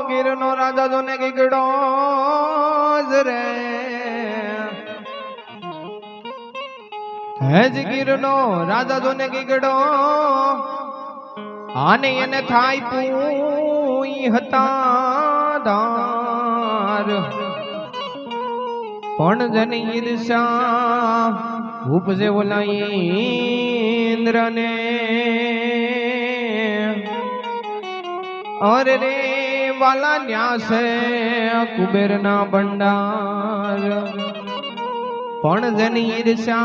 ગીરનો રાજા જોને ગીગડો રે હેજ ગીરનો રાજા જોને ગીગડો આને એને થાય પૂઈ હતા ધાર પણ જની ઈર્ષા ઉપજે ઓલા ઇન્દ્રને અરે રે વાલા ન્યાસે કુબેરના ભંડાર પણ જેની ઈર્ષા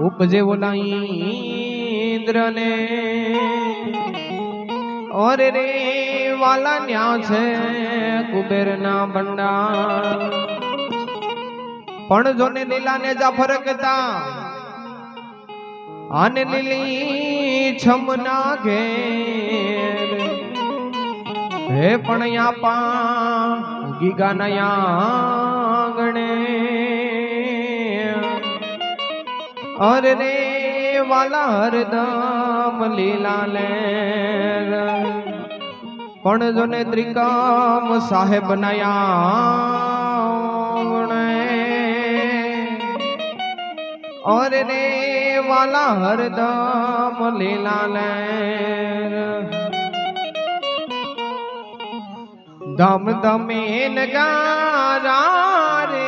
ઉપજે ઓલા ઇન્દ્રને અરે રે વાલા ન્યાસે કુબેરના ભંડાર પણ જોને લીલાને જાફર કહેતા આને લીલી છમના ઘેર હે પણ યાપા ગીગાના આંગણે અરે રે વાલા હરદમ લીલા લેર પણ જોને ત્રિકમ સાહેબ નયા અરે રે વાલા હરદમ લીલા લેર ધમ ધમે નગારા રે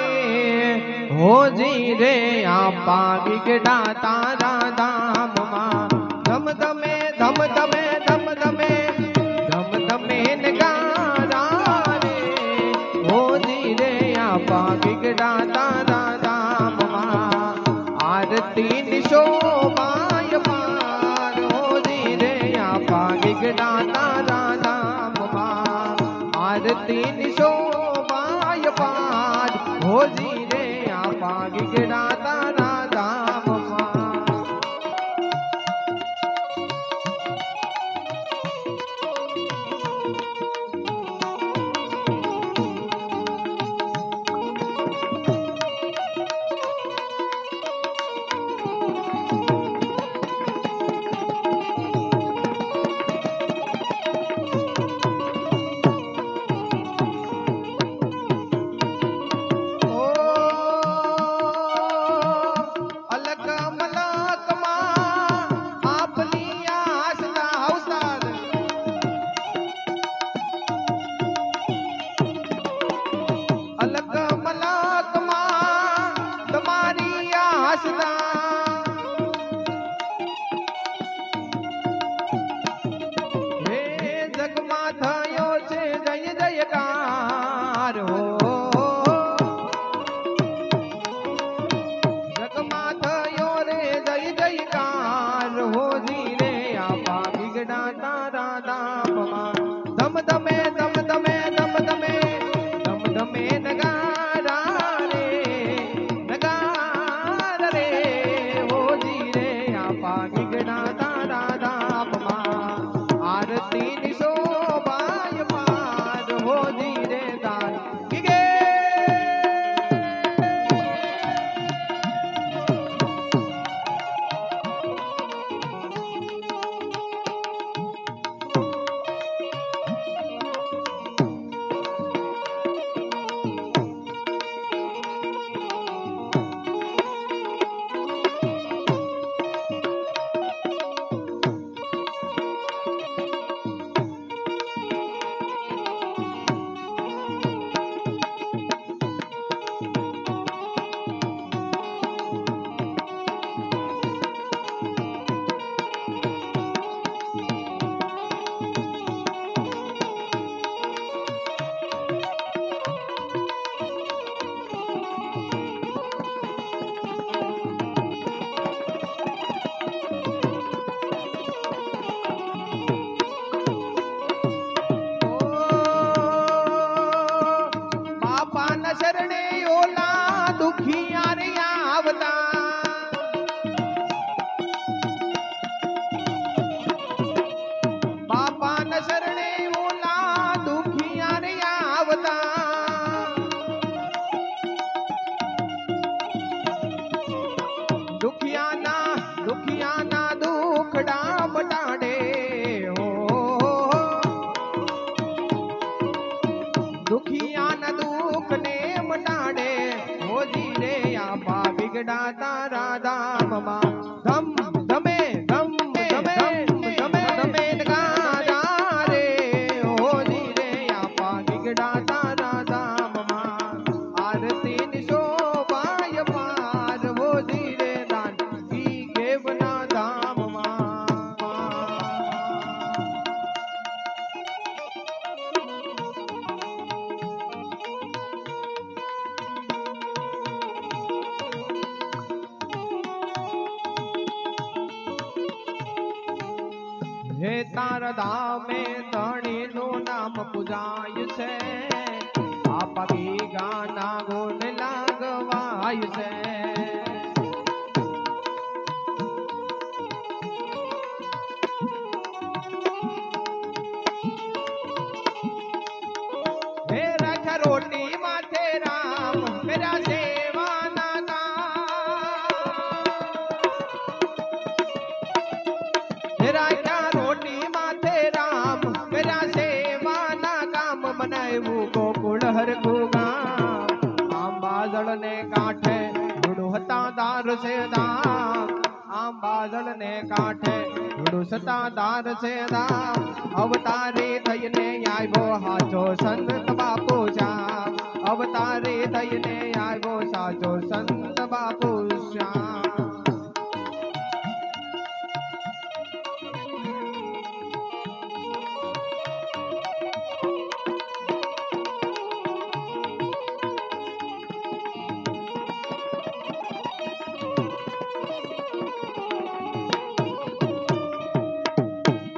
હોજી રે આપા ગીગડા તારા ધામમાં ધમ ધમે ધમ ધમે ધમ ધમે ધમ ધમે નગારા રે હોજી રે આપા ગીગડા તારા ધામમાં આરતી નિશોભાય પાર હોજી રે આપા ગીગડા તારા ધામમાં આરતી નિશોભાય પાર હોજી રે આપા ગીગડા તારા ધામમાં દુખિયાના દુઃખને મટાડે હોજી રે આપા ગીગડા તારા ધામમાં ધમ ધમે ધમ ધમે ધમે ધમે નગારા રે હોજી રે આપા ગીગડા તારા ધામમાં આરતી ની શોભાય પાર હોજી રે દાન ઈ ગેવના ધામમાં હે તારા ધામે ધણીનું નામ પૂજાય છે આપા ગીગાના ગુણ લાગવાય છે હે રાખા રોટી માથે રામ કર્યા સેવાના કામ હે રાખ્યા રોટી માથે રામ કર્યા સેવાના કામ બનાવ્યું ગોકુળ હરખું ગામ આંબાજળ ને કાંઠે ધૂળું દાર છે દામ આંબાજળ ને કાંઠે ધૂળું દાર છે દામ અવતારી થઈને આવ્યો હાચો સંત બાપુ શ્યામ અવતારી થઈને આવ્યો સાચો સંત બાપુ શ્યામ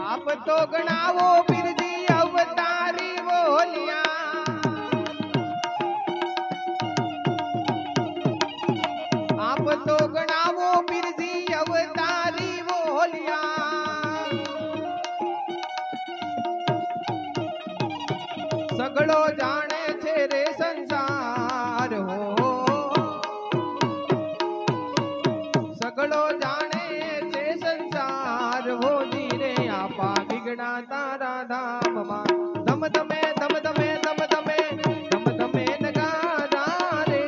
આપ તો ગણાવો પીરજી અવતારી બોલિયા આપ તો ગણાવો પીરજી અવતારી બોલિયા સગળો જાણે છે રે સંસાર હો સગળો જાણે છે સંસાર હો ધીરે આપા ગીગડા તારા ધામમાં ધમ ધમે ધમ ધમે ધમ ધમે ધમ ધમે નગારા રે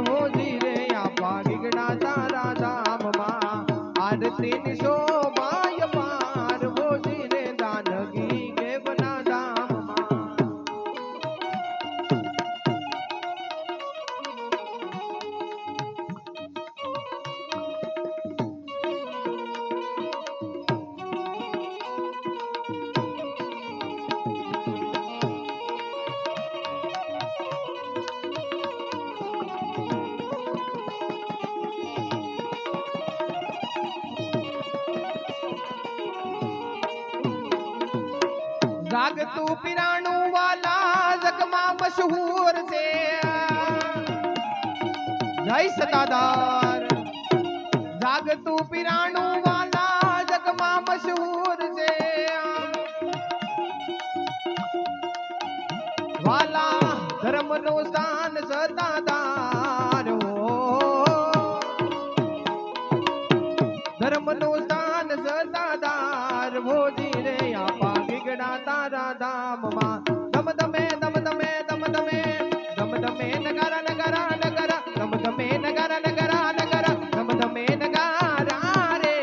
હો ધીરે આપા ગીગડા તારા ધામમાં આરતી ની શોભાય પાર હો ધીરે દાનગી ગેવના ધામમાં જાગતું પીરાણું વાલા જગમાં મશહૂર છે જય સતાદાર જાગતું પીરાણું વાલા જગમાં મશહૂર છે વાલા ધર્મનું સ્થાન સતાદાર હો ધર્મનું સ્થાન સતાદાર ભોજી રે આપા ગીગડા તારા ધામમાં ધમ ધમે ધમ ધમે ધમ ધમે ધમ ધમે નગારા નગારા નગારા ધમ ધમે નગારા નગારા નગારા ધમ ધમે નગારા રે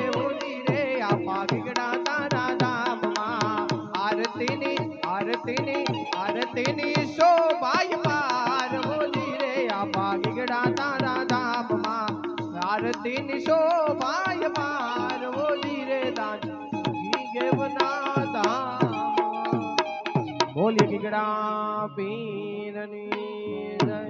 ભોજી રે આપા ગીગડા તારા ધામમાં આરતીની શોભાય પાર ભોજી રે આપા ગીગડા તારા ધામમાં આરતીની શોભાય પાર ભોજી રે દાન ગેવના ધામ બોલી ગીગડા પીરની જય